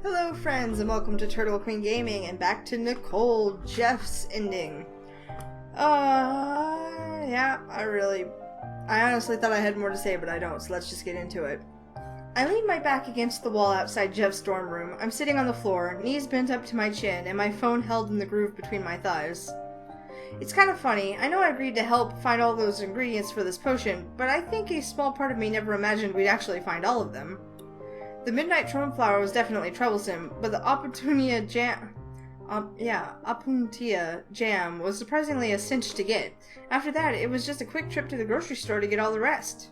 Hello friends and welcome to TurtleQueenGaming and back to Nicole, Jeff's ending. Yeah, I honestly thought I had more to say, but I don't, so let's just get into it. I lean my back against the wall outside Jeff's dorm room. I'm sitting on the floor, knees bent up to my chin, and my phone held in the groove between my thighs. It's kind of funny. I know I agreed to help find all those ingredients for this potion, but I think a small part of me never imagined we'd actually find all of them. The midnight troneflower was definitely troublesome, but the Opuntia jam was surprisingly a cinch to get. After that, it was just a quick trip to the grocery store to get all the rest.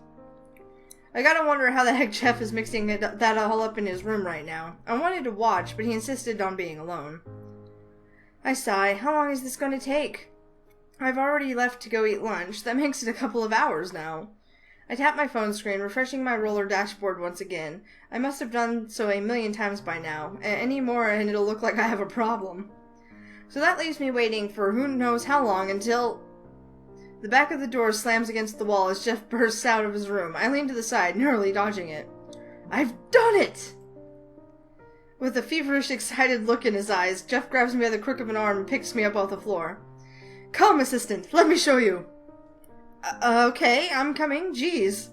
I gotta wonder how the heck Jeff is mixing that all up in his room right now. I wanted to watch, but he insisted on being alone. I sigh. How long is this going to take? I've already left to go eat lunch. That makes it a couple of hours now. I tap my phone screen, refreshing my roller dashboard once again. I must have done so a million times by now. Any more and it'll look like I have a problem. So that leaves me waiting for who knows how long until... The back of the door slams against the wall as Jeff bursts out of his room. I lean to the side, narrowly dodging it. I've done it! With a feverish, excited look in his eyes, Jeff grabs me by the crook of an arm and picks me up off the floor. Come, assistant, let me show you. Okay, I'm coming. Jeez.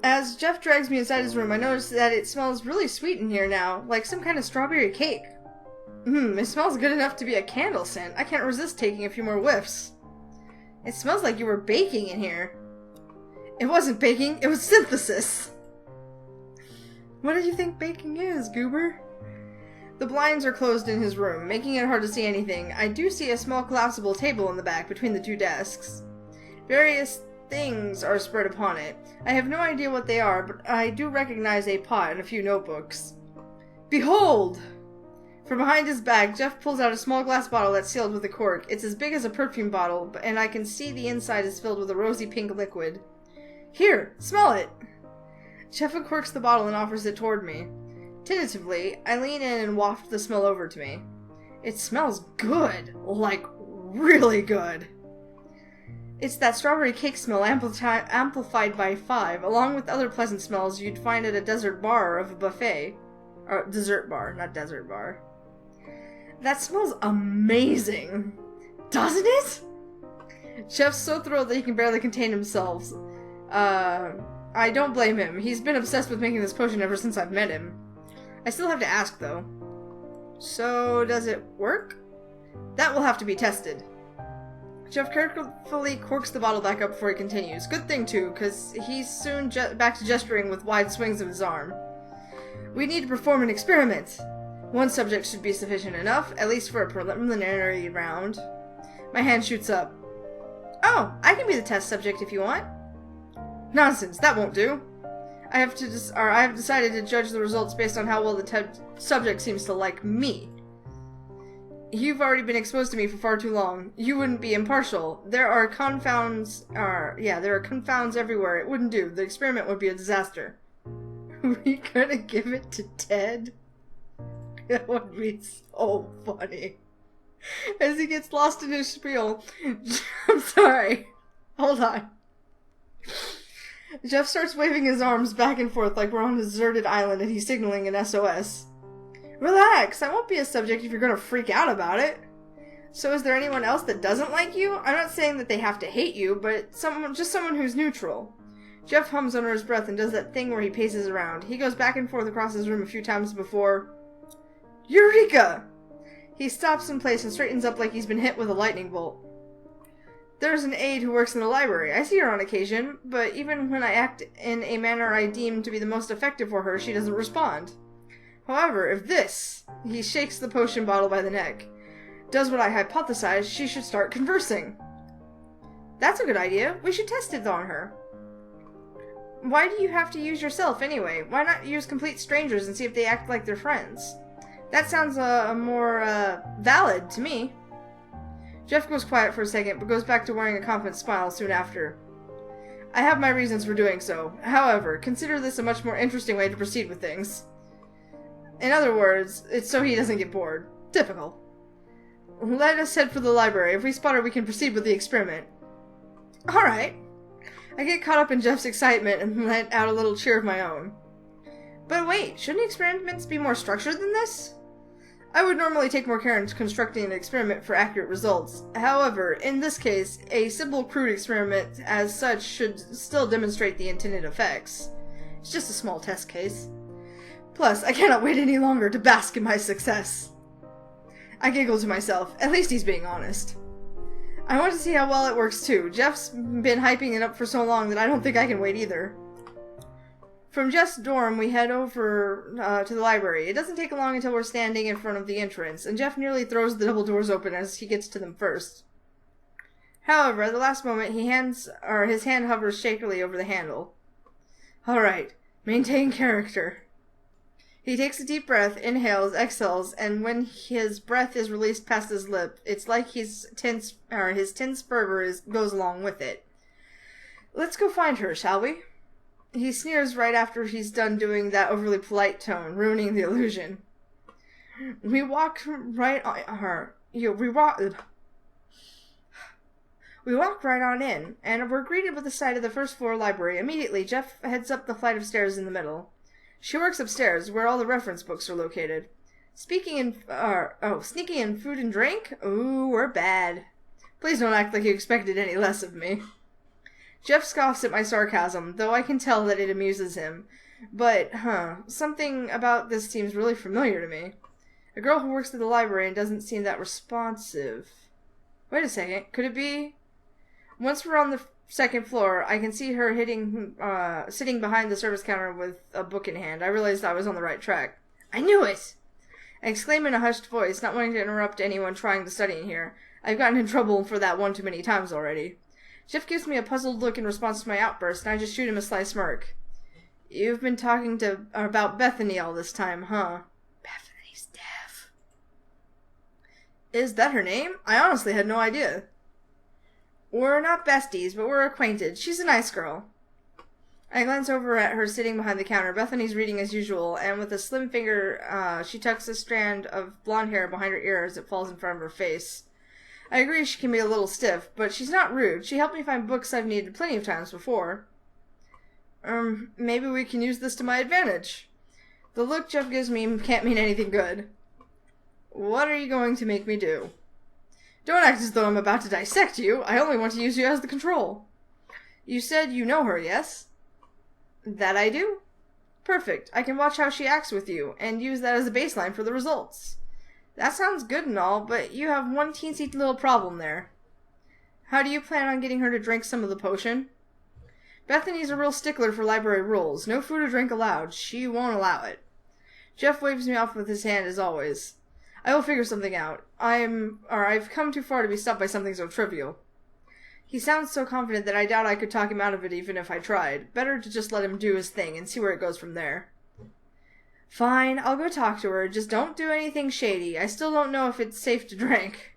As Jeff drags me inside his room, I notice that it smells really sweet in here now, like some kind of strawberry cake. It smells good enough to be a candle scent. I can't resist taking a few more whiffs. It smells like you were baking in here. It wasn't baking, it was synthesis. What do you think baking is, Goober? The blinds are closed in his room, making it hard to see anything. I do see a small collapsible table in the back between the two desks. Various things are spread upon it. I have no idea what they are, but I do recognize a pot and a few notebooks. Behold! From behind his back, Jeff pulls out a small glass bottle that's sealed with a cork. It's as big as a perfume bottle, and I can see the inside is filled with a rosy pink liquid. Here, smell it! Jeff uncorks the bottle and offers it toward me. Tentatively, I lean in and waft the smell over to me. It smells good. Like, really good. It's that strawberry cake smell amplified by 5, along with other pleasant smells you'd find at a dessert bar of a buffet. Or, dessert bar, not desert bar. That smells amazing. Doesn't it? Jeff's so thrilled that he can barely contain himself. I don't blame him. He's been obsessed with making this potion ever since I've met him. I still have to ask, though. So, does it work? That will have to be tested. Jeff carefully corks the bottle back up before he continues. Good thing, too, because he's soon back to gesturing with wide swings of his arm. We need to perform an experiment. One subject should be sufficient enough, at least for a preliminary round. My hand shoots up. Oh, I can be the test subject if you want. Nonsense, that won't do. I have decided to judge the results based on how well the subject seems to like me. You've already been exposed to me for far too long. You wouldn't be impartial. There are confounds everywhere. It wouldn't do. The experiment would be a disaster. Are we gonna give it to Ted? That would be so funny. As he gets lost in his spiel. I'm sorry. Hold on. Jeff starts waving his arms back and forth like we're on a deserted island and he's signaling an SOS. Relax, I won't be a subject if you're gonna freak out about it. So is there anyone else that doesn't like you? I'm not saying that they have to hate you, but just someone who's neutral. Jeff hums under his breath and does that thing where he paces around. He goes back and forth across his room a few times before... Eureka! He stops in place and straightens up like he's been hit with a lightning bolt. There's an aide who works in the library. I see her on occasion, but even when I act in a manner I deem to be the most effective for her, she doesn't respond. However, if this, he shakes the potion bottle by the neck, does what I hypothesized, she should start conversing. That's a good idea. We should test it on her. Why do you have to use yourself anyway? Why not use complete strangers and see if they act like they're friends? That sounds more valid to me. Jeff goes quiet for a second, but goes back to wearing a confident smile soon after. I have my reasons for doing so. However, consider this a much more interesting way to proceed with things. In other words, it's so he doesn't get bored. Typical. Let us head for the library. If we spot her, we can proceed with the experiment. Alright. I get caught up in Jeff's excitement and let out a little cheer of my own. But wait, shouldn't experiments be more structured than this? I would normally take more care in constructing an experiment for accurate results. However, in this case, a simple crude experiment as such should still demonstrate the intended effects. It's just a small test case. Plus, I cannot wait any longer to bask in my success. I giggle to myself. At least he's being honest. I want to see how well it works too. Jeff's been hyping it up for so long that I don't think I can wait either. From Jeff's dorm, we head over to the library. It doesn't take long until we're standing in front of the entrance, and Jeff nearly throws the double doors open as he gets to them first. However, at the last moment, his hand hovers shakily over the handle. Alright, maintain character. He takes a deep breath, inhales, exhales, and when his breath is released past his lip, it's like his tense fervor goes along with it. Let's go find her, shall we? He sneers right after he's done doing that overly polite tone, ruining the illusion. We walk right on in, and we're greeted with the sight of the first floor library. Immediately, Jeff heads up the flight of stairs in the middle. She works upstairs, where all the reference books are located. Sneaking in food and drink? Ooh, we're bad. Please don't act like you expected any less of me. Jeff scoffs at my sarcasm, though I can tell that it amuses him. But, something about this seems really familiar to me. A girl who works at the library and doesn't seem that responsive. Wait a second, could it be? Once we're on the second floor, I can see her sitting behind the service counter with a book in hand. I realized I was on the right track. I knew it! I exclaim in a hushed voice, not wanting to interrupt anyone trying to study in here. I've gotten in trouble for that one too many times already. Jeff gives me a puzzled look in response to my outburst, and I just shoot him a sly smirk. You've been talking about Bethany all this time, huh? Bethany's deaf. Is that her name? I honestly had no idea. We're not besties, but we're acquainted. She's a nice girl. I glance over at her sitting behind the counter. Bethany's reading as usual, and with a slim finger, she tucks a strand of blonde hair behind her ear as it falls in front of her face. I agree she can be a little stiff, but she's not rude. She helped me find books I've needed plenty of times before. Maybe we can use this to my advantage. The look Jeff gives me can't mean anything good. What are you going to make me do? Don't act as though I'm about to dissect you. I only want to use you as the control. You said you know her, yes? That I do. Perfect. I can watch how she acts with you, and use that as a baseline for the results. That sounds good and all, but you have one teensy little problem there. How do you plan on getting her to drink some of the potion? Bethany's a real stickler for library rules. No food or drink allowed. She won't allow it. Jeff waves me off with his hand as always. I will figure something out. I've come too far to be stopped by something so trivial. He sounds so confident that I doubt I could talk him out of it even if I tried. Better to just let him do his thing and see where it goes from there. Fine, I'll go talk to her. Just don't do anything shady. I still don't know if it's safe to drink.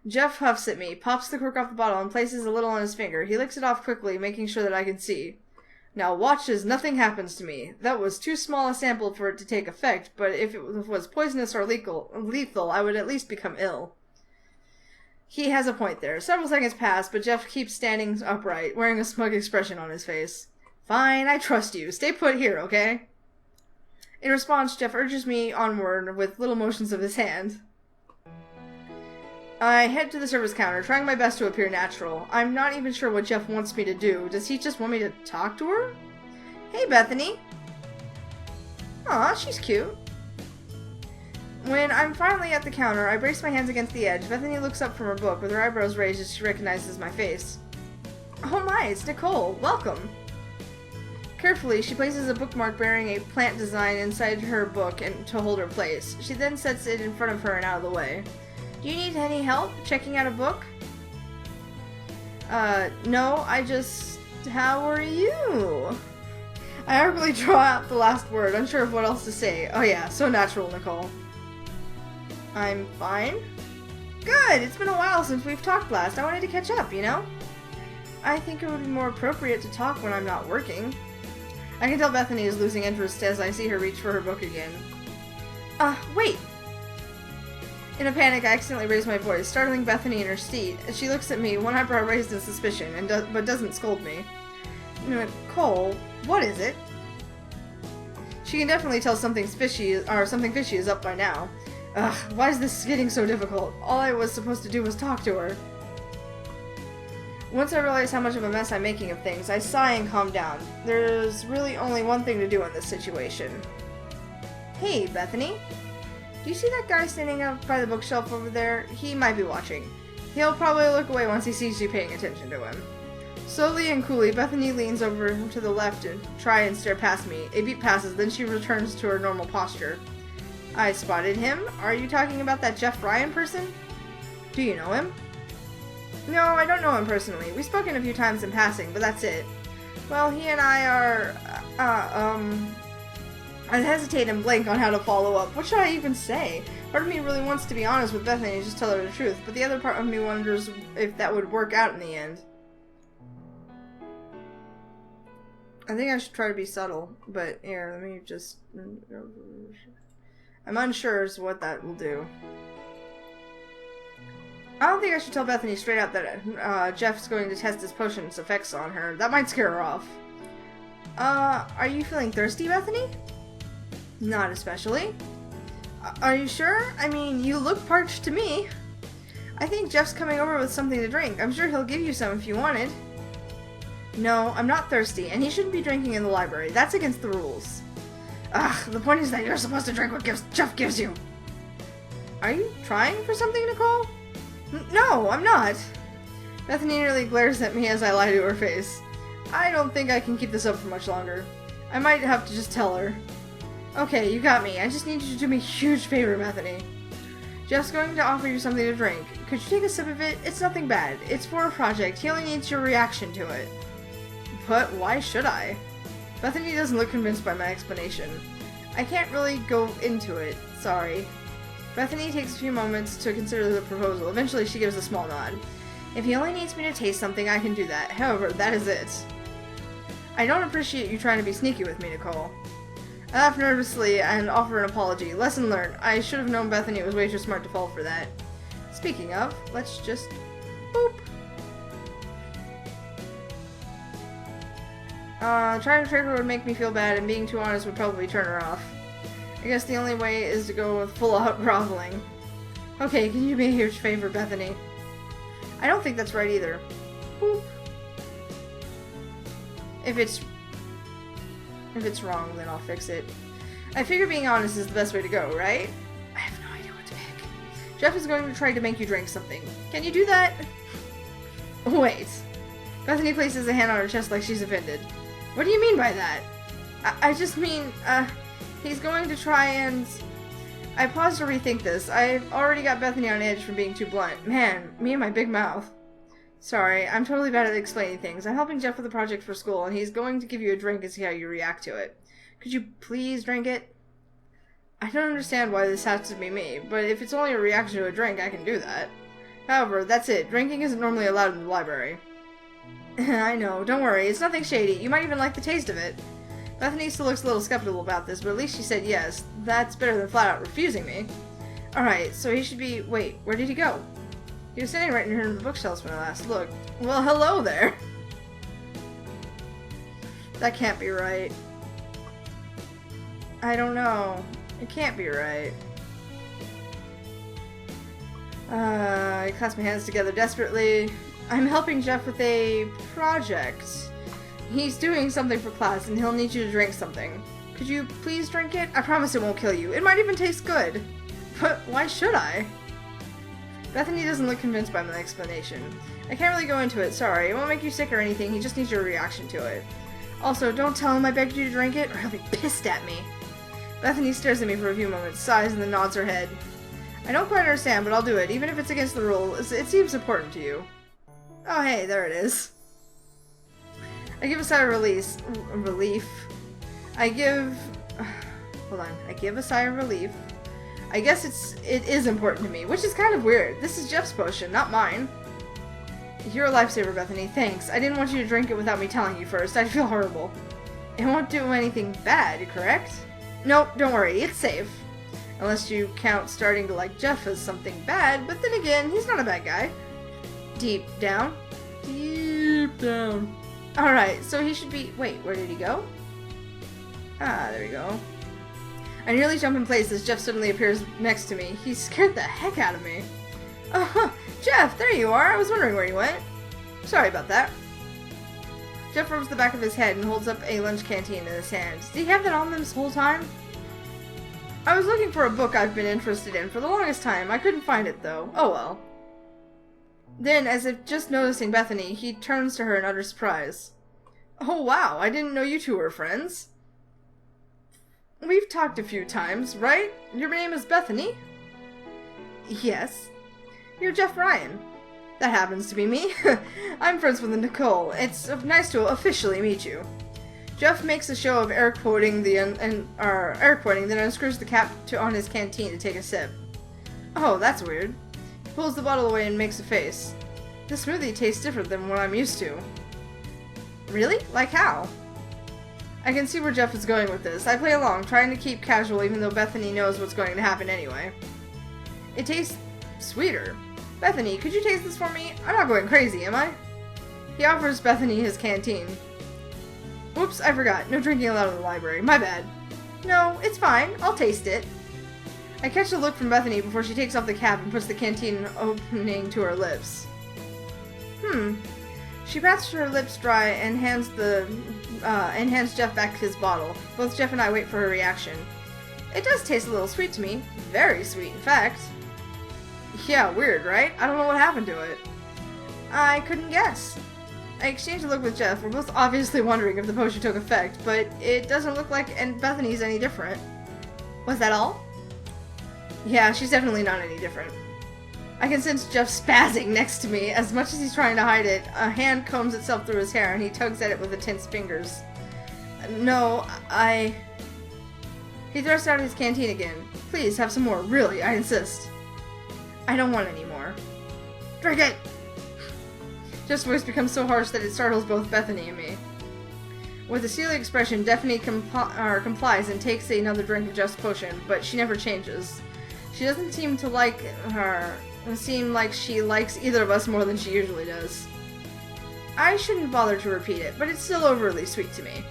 Jeff huffs at me, pops the cork off the bottle, and places a little on his finger. He licks it off quickly, making sure that I can see. Now watch as nothing happens to me. That was too small a sample for it to take effect, but if it was poisonous or lethal, I would at least become ill. He has a point there. Several seconds pass, but Jeff keeps standing upright, wearing a smug expression on his face. Fine, I trust you. Stay put here, okay? In response, Jeff urges me onward with little motions of his hand. I head to the service counter, trying my best to appear natural. I'm not even sure what Jeff wants me to do. Does he just want me to talk to her? Hey, Bethany. Aw, she's cute. When I'm finally at the counter, I brace my hands against the edge. Bethany looks up from her book with her eyebrows raised as she recognizes my face. Oh my, it's Nicole. Welcome. Carefully, she places a bookmark bearing a plant design inside her book and to hold her place. She then sets it in front of her and out of the way. Do you need any help checking out a book? No, how are you? I awkwardly draw out the last word, unsure of what else to say. Oh yeah, so natural, Nicole. I'm fine. Good! It's been a while since we've talked last. I wanted to catch up, you know? I think it would be more appropriate to talk when I'm not working. I can tell Bethany is losing interest as I see her reach for her book again. Wait! In a panic, I accidentally raise my voice, startling Bethany in her seat. She looks at me, one eyebrow raised in suspicion, but doesn't scold me. Nicole, what is it? She can definitely tell something fishy is up by now. Ugh, why is this getting so difficult? All I was supposed to do was talk to her. Once I realize how much of a mess I'm making of things, I sigh and calm down. There's really only one thing to do in this situation. Hey, Bethany. Do you see that guy standing up by the bookshelf over there? He might be watching. He'll probably look away once he sees you paying attention to him. Slowly and coolly, Bethany leans over to the left and try and stare past me. A beat passes, then she returns to her normal posture. I spotted him. Are you talking about that Jeff Ryan person? Do you know him? No, I don't know him personally. We've spoken a few times in passing, but that's it. Well, he and I are, I hesitate and blank on how to follow up. What should I even say? Part of me really wants to be honest with Bethany and just tell her the truth, but the other part of me wonders if that would work out in the end. I think I should try to be subtle, but here, let me just... I'm unsure as to what that will do. I don't think I should tell Bethany straight out that Jeff's going to test his potion's effects on her. That might scare her off. Are you feeling thirsty, Bethany? Not especially. Are you sure? I mean, you look parched to me. I think Jeff's coming over with something to drink. I'm sure he'll give you some if you wanted. No, I'm not thirsty, and he shouldn't be drinking in the library. That's against the rules. Ugh, the point is that you're supposed to drink what Jeff gives you. Are you trying for something, Nicole? No, I'm not. Bethany nearly glares at me as I lie to her face. I don't think I can keep this up for much longer. I might have to just tell her. Okay, you got me. I just need you to do me a huge favor, Bethany. Jeff's going to offer you something to drink. Could you take a sip of it? It's nothing bad. It's for a project. He only needs your reaction to it. But why should I? Bethany doesn't look convinced by my explanation. I can't really go into it. Sorry. Bethany takes a few moments to consider the proposal. Eventually, she gives a small nod. If he only needs me to taste something, I can do that. However, that is it. I don't appreciate you trying to be sneaky with me, Nicole. I laugh nervously and offer an apology. Lesson learned. I should have known Bethany was way too smart to fall for that. Speaking of, let's just... boop. Trying to trick her would make me feel bad, and being too honest would probably turn her off. I guess the only way is to go with full-out groveling. Okay, can you do me a huge favor, Bethany? I don't think that's right either. Boop. If it's wrong, then I'll fix it. I figure being honest is the best way to go, right? I have no idea what to pick. Jeff is going to try to make you drink something. Can you do that? Wait. Bethany places a hand on her chest like she's offended. What do you mean by that? I just mean, he's going to try and... I pause to rethink this. I've already got Bethany on edge from being too blunt. Man, me and my big mouth. Sorry, I'm totally bad at explaining things. I'm helping Jeff with a project for school, and he's going to give you a drink and see how you react to it. Could you please drink it? I don't understand why this has to be me, but if it's only a reaction to a drink, I can do that. However, that's it. Drinking isn't normally allowed in the library. I know, don't worry, it's nothing shady. You might even like the taste of it. Bethany still looks a little skeptical about this, but at least she said yes. That's better than flat out refusing me. Alright, so he should be... Wait, where did he go? He was standing right near the bookshelves when I last looked. Well, hello there! That can't be right. I don't know. It can't be right. I clasp my hands together desperately. I'm helping Jeff with a project. He's doing something for class, and he'll need you to drink something. Could you please drink it? I promise it won't kill you. It might even taste good. But why should I? Bethany doesn't look convinced by my explanation. I can't really go into it, sorry. It won't make you sick or anything, he just needs your reaction to it. Also, don't tell him I begged you to drink it, or he'll be pissed at me. Bethany stares at me for a few moments, sighs, and then nods her head. I don't quite understand, but I'll do it, even if it's against the rules. It seems important to you. Oh hey, there it is. I give a sigh of relief. I give a sigh of relief. I guess it is important to me, which is kind of weird. This is Jeff's potion, not mine. You're a lifesaver, Bethany. Thanks. I didn't want you to drink it without me telling you first. I'd feel horrible. It won't do anything bad, correct? Nope, don't worry. It's safe. Unless you count starting to like Jeff as something bad, but then again, he's not a bad guy. Deep down. Deep down. Alright, so he should be... Wait, where did he go? Ah, there we go. I nearly jump in place as Jeff suddenly appears next to me. He scared the heck out of me. Oh, Jeff, there you are. I was wondering where you went. Sorry about that. Jeff rubs the back of his head and holds up a lunch canteen in his hands. Did he have that on them this whole time? I was looking for a book I've been interested in for the longest time. I couldn't find it, though. Oh well. Then, as if just noticing Bethany, he turns to her in utter surprise. Oh wow, I didn't know you two were friends. We've talked a few times, right? Your name is Bethany? Yes. You're Jeff Ryan. That happens to be me. I'm friends with Nicole. It's nice to officially meet you. Jeff makes a show of air quoting, then unscrews the cap on his canteen to take a sip. Oh, that's weird. He pulls the bottle away and makes a face. This smoothie tastes different than what I'm used to. Really? Like how? I can see where Jeff is going with this. I play along, trying to keep casual even though Bethany knows what's going to happen anyway. It tastes sweeter. Bethany, could you taste this for me? I'm not going crazy, am I? He offers Bethany his canteen. Whoops, I forgot. No drinking allowed in the library. My bad. No, it's fine. I'll taste it. I catch a look from Bethany before she takes off the cap and puts the canteen opening to her lips. She pats her lips dry and hands Jeff back his bottle. Both Jeff and I wait for her reaction. It does taste a little sweet to me. Very sweet, in fact. Yeah, weird, right? I don't know what happened to it. I couldn't guess. I exchange a look with Jeff. We're both obviously wondering if the potion took effect, but it doesn't look like Bethany's any different. Was that all? Yeah, she's definitely not any different. I can sense Jeff spazzing next to me. As much as he's trying to hide it, a hand combs itself through his hair and he tugs at it with tense fingers. No, He thrusts out his canteen again. Please, have some more. Really, I insist. I don't want any more. Drink it! Jeff's voice becomes so harsh that it startles both Bethany and me. With a steely expression, Bethany complies and takes another drink of Jeff's potion, but she never changes. She doesn't seem like she likes either of us more than she usually does. I shouldn't bother to repeat it, but it's still overly sweet to me.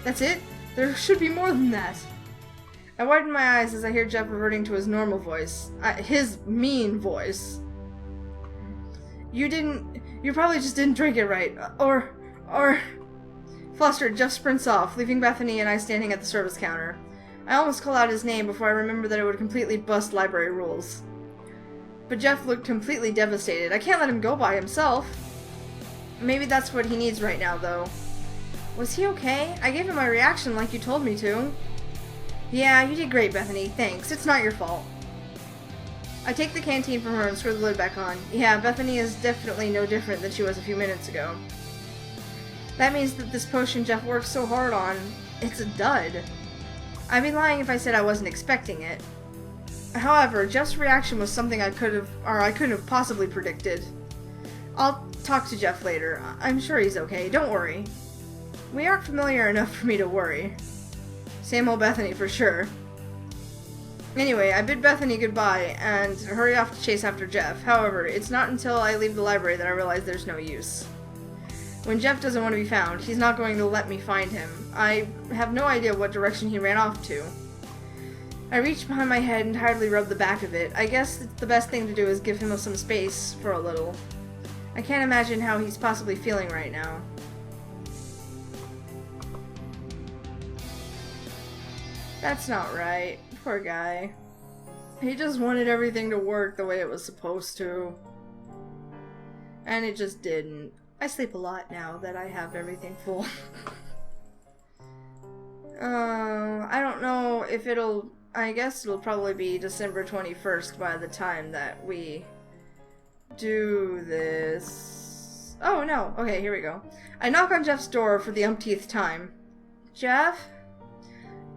That's it? There should be more than that. I widen my eyes as I hear Jeff reverting to his normal voice. His mean voice. You probably just didn't drink it right. Or... Flustered, Jeff sprints off, leaving Bethany and I standing at the service counter. I almost call out his name before I remember that it would completely bust library rules. But Jeff looked completely devastated. I can't let him go by himself. Maybe that's what he needs right now, though. Was he okay? I gave him my reaction like you told me to. Yeah, you did great, Bethany. Thanks. It's not your fault. I take the canteen from her and screw the lid back on. Yeah, Bethany is definitely no different than she was a few minutes ago. That means that this potion Jeff worked so hard on, it's a dud. I'd be lying if I said I wasn't expecting it. However, Jeff's reaction was something I couldn't have possibly predicted. I'll talk to Jeff later. I'm sure he's okay. Don't worry. We aren't familiar enough for me to worry. Same old Bethany for sure. Anyway, I bid Bethany goodbye and hurry off to chase after Jeff. However, it's not until I leave the library that I realize there's no use. When Jeff doesn't want to be found, he's not going to let me find him. I have no idea what direction he ran off to. I reach behind my head and tiredly rub the back of it. I guess the best thing to do is give him some space for a little. I can't imagine how he's possibly feeling right now. That's not right. Poor guy. He just wanted everything to work the way it was supposed to. And it just didn't. I sleep a lot now that I have everything full. I don't know if it'll... I guess it'll probably be December 21st by the time that we do this. Oh, no. Okay, here we go. I knock on Jeff's door for the umpteenth time. Jeff?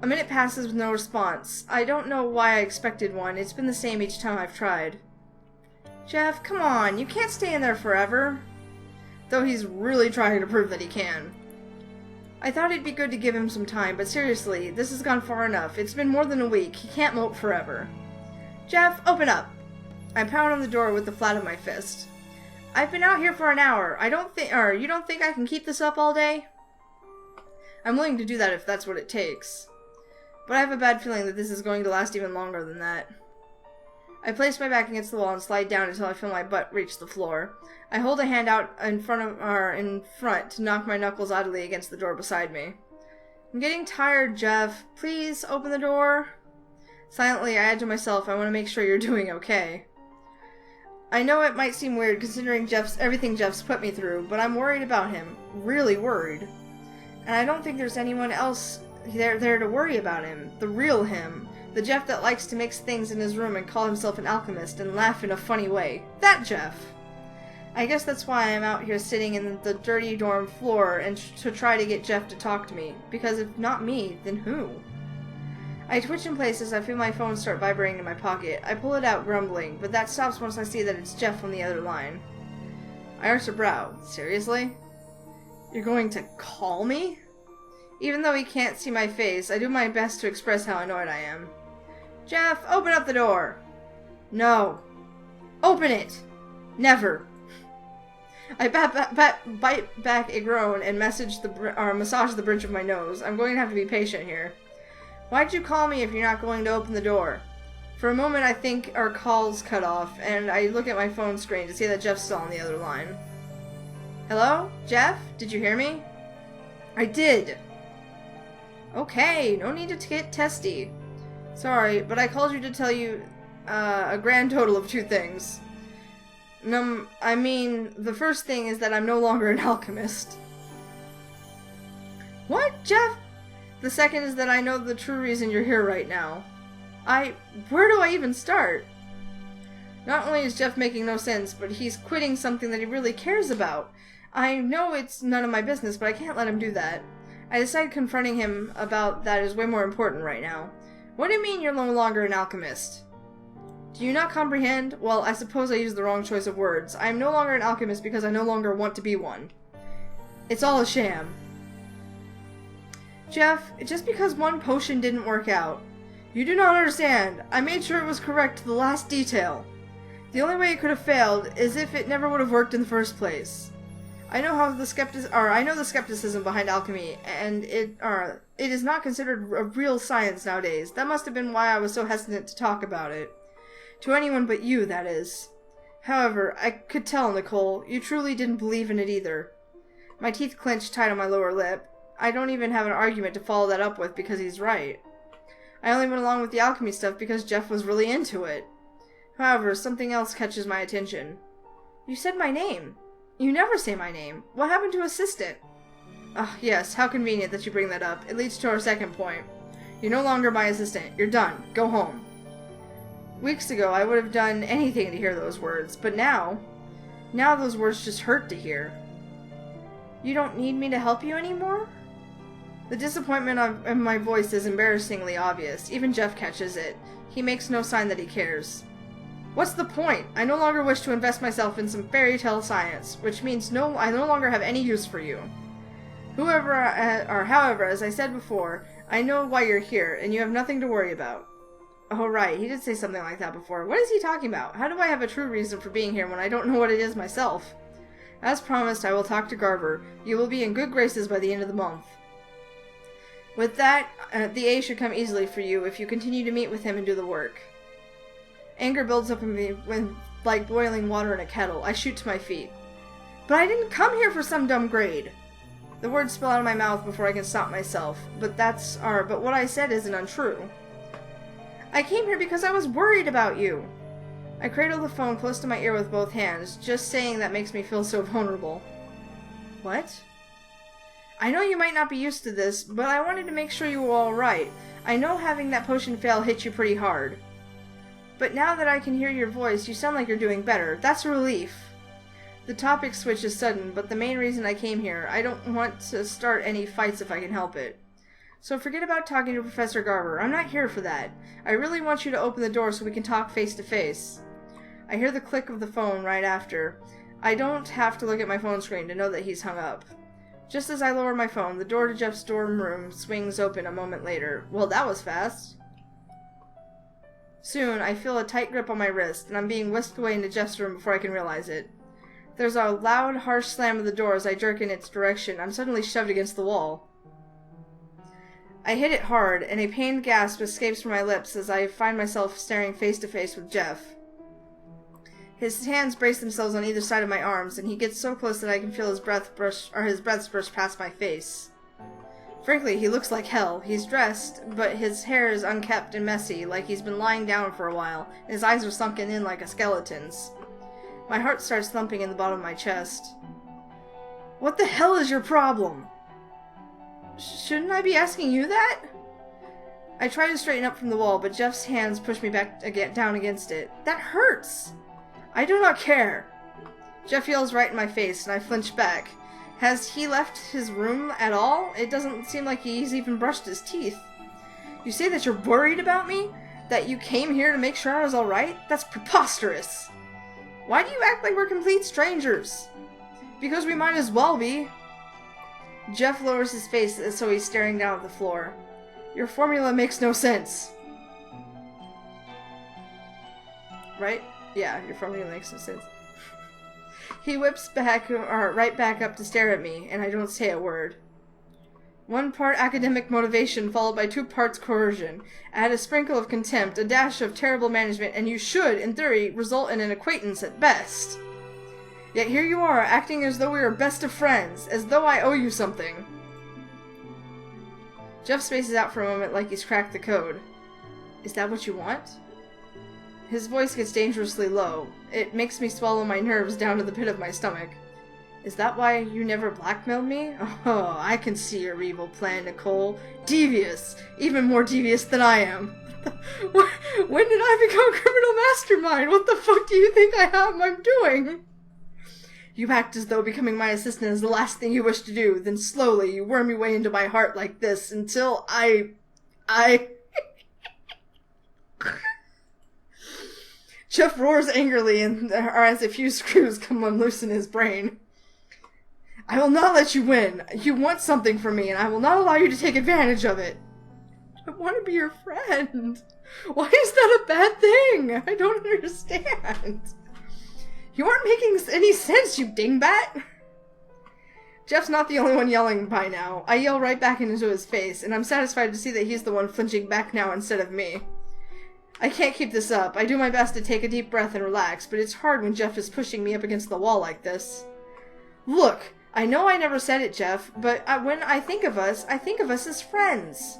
A minute passes with no response. I don't know why I expected one. It's been the same each time I've tried. Jeff, come on. You can't stay in there forever. Though he's really trying to prove that he can. I thought it'd be good to give him some time, but seriously, this has gone far enough. It's been more than a week. He can't mope forever. Jeff, open up. I pound on the door with the flat of my fist. I've been out here for an hour. You don't think I can keep this up all day? I'm willing to do that if that's what it takes. but I have a bad feeling that this is going to last even longer than that. I place my back against the wall and slide down until I feel my butt reach the floor. I hold a hand out in front to knock my knuckles oddly against the door beside me. I'm getting tired, Jeff. Please open the door. Silently, I add to myself, I want to make sure you're doing okay. I know it might seem weird considering everything Jeff's put me through, but I'm worried about him. Really worried. And I don't think there's anyone else there to worry about him. The real him. The Jeff that likes to mix things in his room and call himself an alchemist and laugh in a funny way. That Jeff! I guess that's why I'm out here sitting in the dirty dorm floor and to try to get Jeff to talk to me. Because if not me, then who? I twitch in place as I feel my phone start vibrating in my pocket. I pull it out, grumbling, but that stops once I see that it's Jeff on the other line. I arch a brow. Seriously? You're going to call me? Even though he can't see my face, I do my best to express how annoyed I am. Jeff, open up the door! No. Open it! Never. I bite back a groan and massage the bridge of my nose. I'm going to have to be patient here. Why'd you call me if you're not going to open the door? For a moment I think our call's cut off, and I look at my phone screen to see that Jeff's still on the other line. Hello? Jeff? Did you hear me? I did! Okay, no need to get testy. Sorry, but I called you to tell you a grand total of 2 things. I mean, the first thing is that I'm no longer an alchemist. What, Jeff? The second is that I know the true reason you're here right now. Where do I even start? Not only is Jeff making no sense, but he's quitting something that he really cares about. I know it's none of my business, but I can't let him do that. I decide confronting him about that is way more important right now. What do you mean you're no longer an alchemist? Do you not comprehend? Well, I suppose I used the wrong choice of words. I am no longer an alchemist because I no longer want to be one. It's all a sham. Jeff, just because one potion didn't work out. You do not understand. I made sure it was correct to the last detail. The only way it could have failed is if it never would have worked in the first place. I know the skepticism behind alchemy, and it is not considered a real science nowadays. That must have been why I was so hesitant to talk about it. To anyone but you, that is. However, I could tell, Nicole, you truly didn't believe in it either. My teeth clenched tight on my lower lip. I don't even have an argument to follow that up with because he's right. I only went along with the alchemy stuff because Jeff was really into it. However, something else catches my attention. You said my name. You never say my name. What happened to assistant? Ah, yes, how convenient that you bring that up. It leads to our second point. You're no longer my assistant. You're done. Go home. Weeks ago, I would have done anything to hear those words, but now those words just hurt to hear. You don't need me to help you anymore? The disappointment in my voice is embarrassingly obvious. Even Jeff catches it. He makes no sign that he cares. What's the point? I no longer wish to invest myself in some fairy tale science, which means I no longer have any use for you. However, as I said before, I know why you're here, and you have nothing to worry about. Oh, right, he did say something like that before. What is he talking about? How do I have a true reason for being here when I don't know what it is myself? As promised, I will talk to Garver. You will be in good graces by the end of the month. With that, the A should come easily for you if you continue to meet with him and do the work. Anger builds up in me like boiling water in a kettle. I shoot to my feet. But I didn't come here for some dumb grade. The words spill out of my mouth before I can stop myself. But what I said isn't untrue. I came here because I was worried about you. I cradle the phone close to my ear with both hands. Just saying that makes me feel so vulnerable. What? I know you might not be used to this, but I wanted to make sure you were alright. I know having that potion fail hit you pretty hard. But now that I can hear your voice, you sound like you're doing better. That's a relief. The topic switch is sudden, but the main reason I came here, I don't want to start any fights if I can help it. So forget about talking to Professor Garver. I'm not here for that. I really want you to open the door so we can talk face to face. I hear the click of the phone right after. I don't have to look at my phone screen to know that he's hung up. Just as I lower my phone, the door to Jeff's dorm room swings open a moment later. Well, that was fast. Soon, I feel a tight grip on my wrist, and I'm being whisked away into Jeff's room before I can realize it. There's a loud, harsh slam of the door as I jerk in its direction. I'm suddenly shoved against the wall. I hit it hard, and a pained gasp escapes from my lips as I find myself staring face to face with Jeff. His hands brace themselves on either side of my arms, and he gets so close that I can feel his breath brush past my face. Frankly, he looks like hell. He's dressed, but his hair is unkempt and messy, like he's been lying down for a while, and his eyes are sunken in like a skeleton's. My heart starts thumping in the bottom of my chest. What the hell is your problem? Shouldn't I be asking you that? I try to straighten up from the wall, but Jeff's hands push me back down against it. That hurts! I do not care. Jeff yells right in my face, and I flinch back. Has he left his room at all? It doesn't seem like he's even brushed his teeth. You say that you're worried about me? That you came here to make sure I was alright? That's preposterous. Why do you act like we're complete strangers? Because we might as well be. Jeff lowers his face so he's staring down at the floor. Your formula makes no sense. Right? Yeah, your formula makes no sense. He whips right back up to stare at me, and I don't say a word. 1 part academic motivation followed by 2 parts coercion. Add a sprinkle of contempt, a dash of terrible management, and you should, in theory, result in an acquaintance at best. Yet here you are, acting as though we were best of friends, as though I owe you something. Jeff spaces out for a moment like he's cracked the code. Is that what you want? His voice gets dangerously low. It makes me swallow my nerves down to the pit of my stomach. Is that why you never blackmailed me? Oh, I can see your evil plan, Nicole. Devious. Even more devious than I am. When did I become a criminal mastermind? What the fuck do you think I'm doing? You act as though becoming my assistant is the last thing you wish to do. Then slowly you worm your way into my heart like this until I... Jeff roars angrily as a few screws come unloose in his brain. I will not let you win. You want something from me, and I will not allow you to take advantage of it. I want to be your friend. Why is that a bad thing? I don't understand. You aren't making any sense, you dingbat. Jeff's not the only one yelling by now. I yell right back into his face, and I'm satisfied to see that he's the one flinching back now instead of me. I can't keep this up. I do my best to take a deep breath and relax, but it's hard when Jeff is pushing me up against the wall like this. Look, I know I never said it, Jeff, but when I think of us as friends.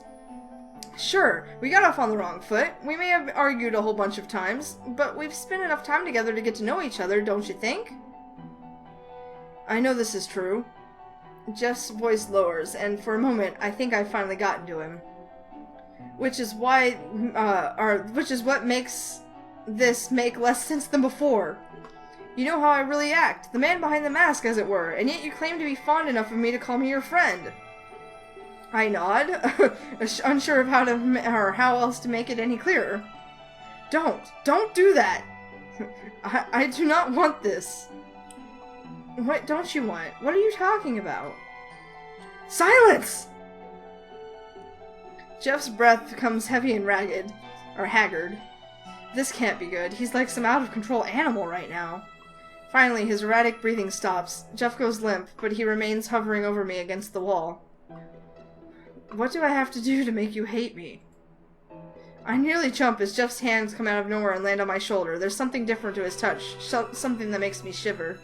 Sure, we got off on the wrong foot. We may have argued a whole bunch of times, but we've spent enough time together to get to know each other, don't you think? I know this is true. Jeff's voice lowers, and for a moment, I think I've finally gotten to him. Which is what makes this make less sense than before. You know how I really act, the man behind the mask, as it were, and yet you claim to be fond enough of me to call me your friend. I nod, unsure of how else to make it any clearer. Don't do that. I do not want this. What don't you want? What are you talking about? Silence! Jeff's breath comes heavy and haggard. This can't be good. He's like some out-of-control animal right now. Finally, his erratic breathing stops. Jeff goes limp, but he remains hovering over me against the wall. What do I have to do to make you hate me? I nearly jump as Jeff's hands come out of nowhere and land on my shoulder. There's something different to his touch, something that makes me shiver.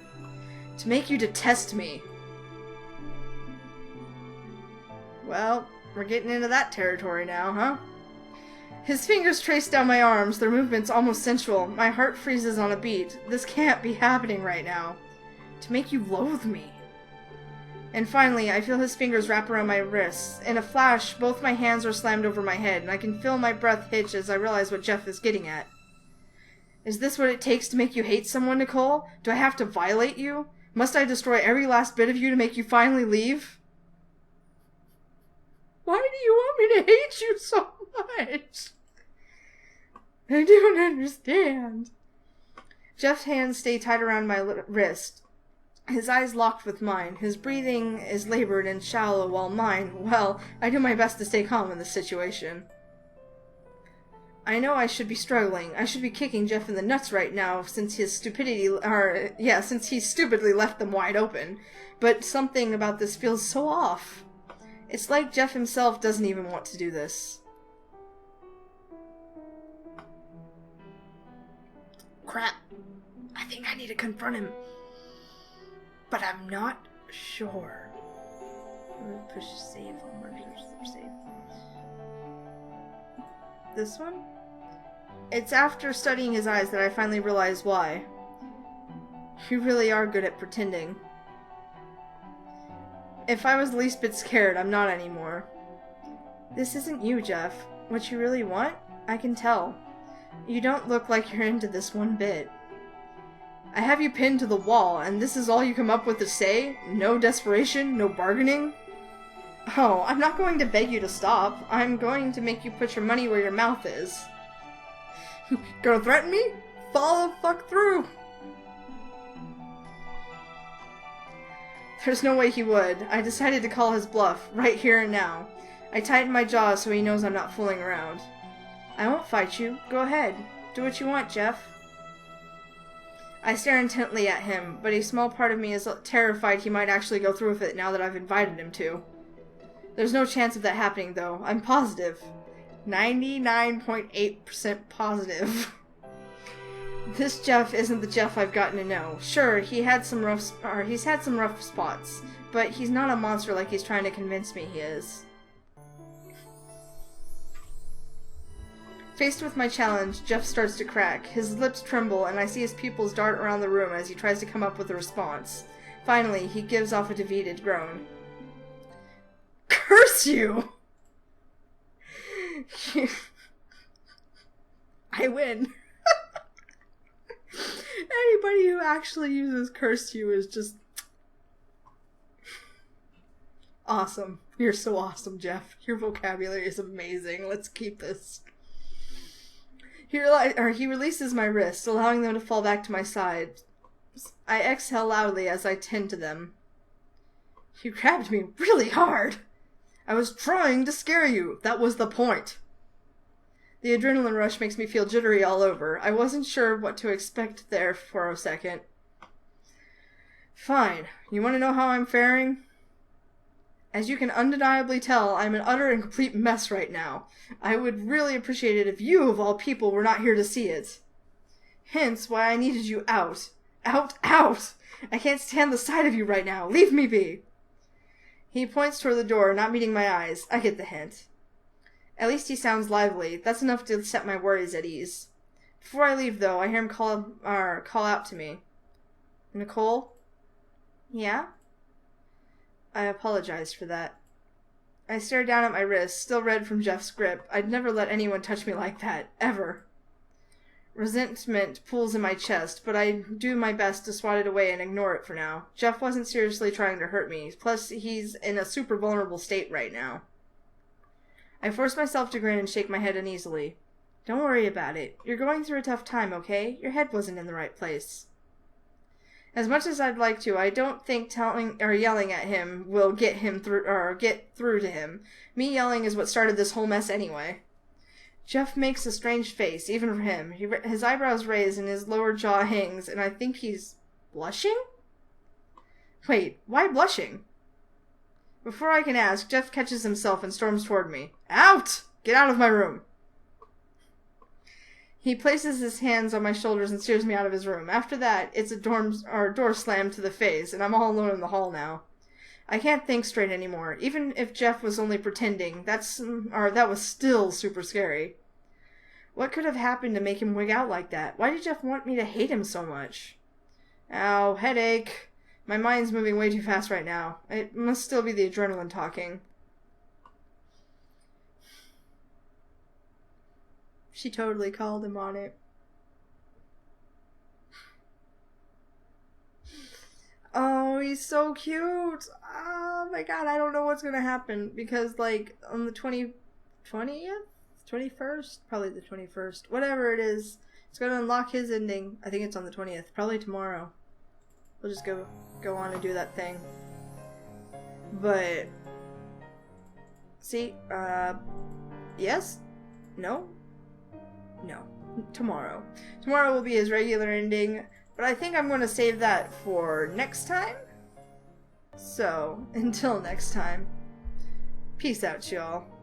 To make you detest me. Well, we're getting into that territory now, huh? His fingers trace down my arms, their movements almost sensual. My heart freezes on a beat. This can't be happening right now. To make you loathe me. And finally, I feel his fingers wrap around my wrists. In a flash, both my hands are slammed over my head, and I can feel my breath hitch as I realize what Jeff is getting at. Is this what it takes to make you hate someone, Nicole? Do I have to violate you? Must I destroy every last bit of you to make you finally leave? Why do you want me to hate you so much? I don't understand. Jeff's hands stay tight around my wrist. His eyes locked with mine. His breathing is labored and shallow, while mine, well, I do my best to stay calm in this situation. I know I should be struggling. I should be kicking Jeff in the nuts right now since he stupidly left them wide open. But something about this feels so off. It's like Jeff himself doesn't even want to do this. Crap. I think I need to confront him. But I'm not sure. Push save on mergers. Save. This one? It's after studying his eyes that I finally realize why. You really are good at pretending. If I was the least bit scared, I'm not anymore. This isn't you, Jeff. What you really want? I can tell. You don't look like you're into this one bit. I have you pinned to the wall, and this is all you come up with to say? No desperation? No bargaining? Oh, I'm not going to beg you to stop. I'm going to make you put your money where your mouth is. Gonna threaten me? Follow the fuck through! There's no way he would. I decided to call his bluff, right here and now. I tightened my jaw so he knows I'm not fooling around. I won't fight you. Go ahead. Do what you want, Jeff. I stare intently at him, but a small part of me is terrified he might actually go through with it now that I've invited him to. There's no chance of that happening, though. I'm positive. 99.8% positive. This Jeff isn't the Jeff I've gotten to know. Sure, he's had some rough spots, but he's not a monster like he's trying to convince me he is. Faced with my challenge, Jeff starts to crack. His lips tremble, and I see his pupils dart around the room as he tries to come up with a response. Finally, he gives off a defeated groan. Curse you! I win. Anybody who actually uses curse you is just awesome. You're so awesome, Jeff. Your vocabulary is amazing. Let's keep this. He releases my wrists, allowing them to fall back to my side. I exhale loudly as I tend to them. You grabbed me really hard. I was trying to scare you. That was the point. The adrenaline rush makes me feel jittery all over. I wasn't sure what to expect there for a second. Fine. You want to know how I'm faring? As you can undeniably tell, I'm an utter and complete mess right now. I would really appreciate it if you, of all people, were not here to see it. Hence why I needed you out. Out, out! I can't stand the sight of you right now. Leave me be! He points toward the door, not meeting my eyes. I get the hint. At least he sounds lively. That's enough to set my worries at ease. Before I leave, though, I hear him call out to me. Nicole? Yeah? I apologized for that. I stare down at my wrist, still red from Jeff's grip. I'd never let anyone touch me like that, ever. Resentment pulls in my chest, but I do my best to swat it away and ignore it for now. Jeff wasn't seriously trying to hurt me, plus he's in a super vulnerable state right now. I force myself to grin and shake my head uneasily. Don't worry about it. You're going through a tough time, okay? Your head wasn't in the right place. As much as I'd like to, I don't think telling or yelling at him will get through to him. Me yelling is what started this whole mess anyway. Jeff makes a strange face, even for him. His eyebrows raise and his lower jaw hangs, and I think he's blushing? Wait, why blushing? Before I can ask, Jeff catches himself and storms toward me. Out! Get out of my room! He places his hands on my shoulders and steers me out of his room. After that, it's a door slammed to the face, and I'm all alone in the hall now. I can't think straight anymore. Even if Jeff was only pretending, that was still super scary. What could have happened to make him wig out like that? Why did Jeff want me to hate him so much? Ow, headache. My mind's moving way too fast right now. It must still be the adrenaline talking. She totally called him on it. Oh, he's so cute. Oh my god, I don't know what's gonna happen. Because, like, on the 20th? 21st? Probably the 21st. Whatever it is, it's gonna unlock his ending. I think it's on the 20th. Probably tomorrow. We'll just go on and do that thing. But... see, yes? No? No. Tomorrow. Tomorrow will be his regular ending, but I think I'm going to save that for next time. So, until next time, Peace out, y'all.